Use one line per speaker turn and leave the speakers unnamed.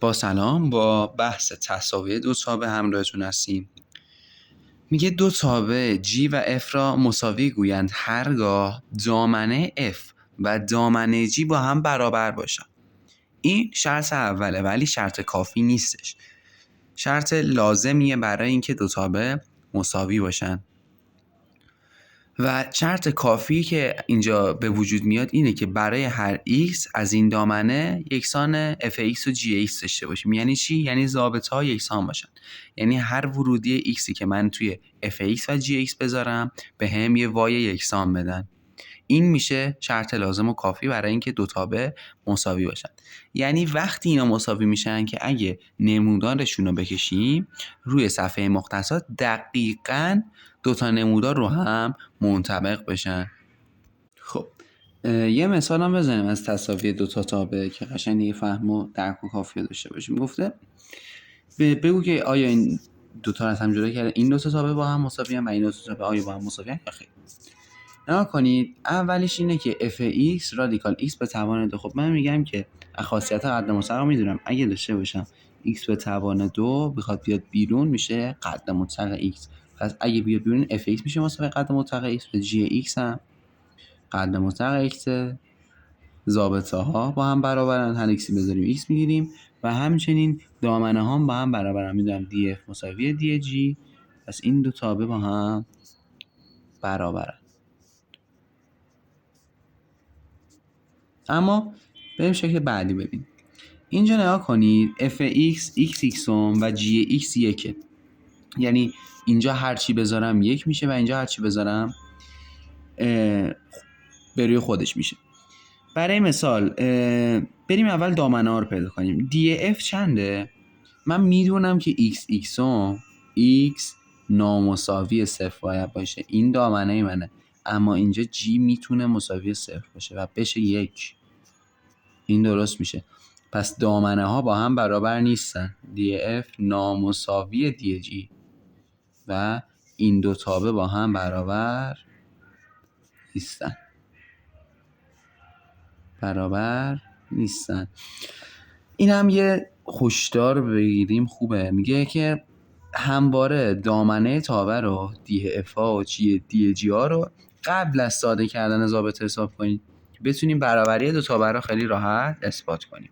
با سلام، با بحث تساوی دو تابع همراهتون هستیم. میگه دو تابع G و F را مساوی گویند هرگاه دامنه F و دامنه G با هم برابر باشند. این شرط اوله ولی شرط کافی نیستش. شرط لازمیه برای اینکه دو تابع مساوی باشن. و شرط کافی که اینجا به وجود میاد اینه که برای هر x از این دامنه یکسان fx و gx داشته باشیم. یعنی چی؟ یعنی ضابطه‌ها یکسان باشن. یعنی هر ورودی xی که من توی fx و gx بذارم به هم یه y یکسان بدن. این میشه شرط لازم و کافی برای اینکه دو تابع مساوی باشن. یعنی وقتی اینا مساوی میشن که اگه نمودارشون رو بکشیم روی صفحه مختصات دقیقاً دو تا نمودار رو هم منطبق بشن. خب یه مثال هم بزنیم از تساوی دو تا تابع که قشنگ دیگه فهم و درک و کافی داشته باشیم. گفته بگو که آیا این دو تا رو از هم جدا کرده این دو تا تابع با هم مساوی ان و این دو تا تابع آیا با هم مساوی ان یا خیر. نگاه کنید، اولیش اینه که f(x) رادیکال x به توان 2. خب من میگم که خاصیت قد مطلق رو میدونم. اگه داشته باشم x به توان 2 بخواد بیاد بیرون میشه قد مطلق x. پس اگه بیاد بیرون f(x) میشه مساوی قد مطلق x به g(x) هم قد مطلق x. ضابطه ها با هم برابرن، هر xی بذاریم x میگیریم و همچنین دامنه ها با هم برابرن. میدونم df مساوی dg. پس این دو تابع با هم برابرن. اما بریم شکل بعدی ببین. اینجا نگاه کنید fx xx و gx یکه. یعنی اینجا هر چی بذارم یک میشه و اینجا هر چی بذارم به روی خودش میشه. برای مثال بریم اول دامنه ها رو پیدا کنیم. df چنده؟ من میدونم که xx x نامساوی صفر باید باشه. این دامنه منه. اما اینجا g میتونه مساوی صفر باشه و بشه یک. این درست میشه. پس دامنه ها با هم برابر نیستن. df نامساوی dg و این دو تابع با هم برابر نیستن. این هم یه هشدار بگیریم خوبه. میگه که همواره دامنه تابع رو df ها و dg ها رو قبل از ساده کردن ضابط حساب کنید. بتونیم برابری دو تابع رو خیلی راحت اثبات کنیم.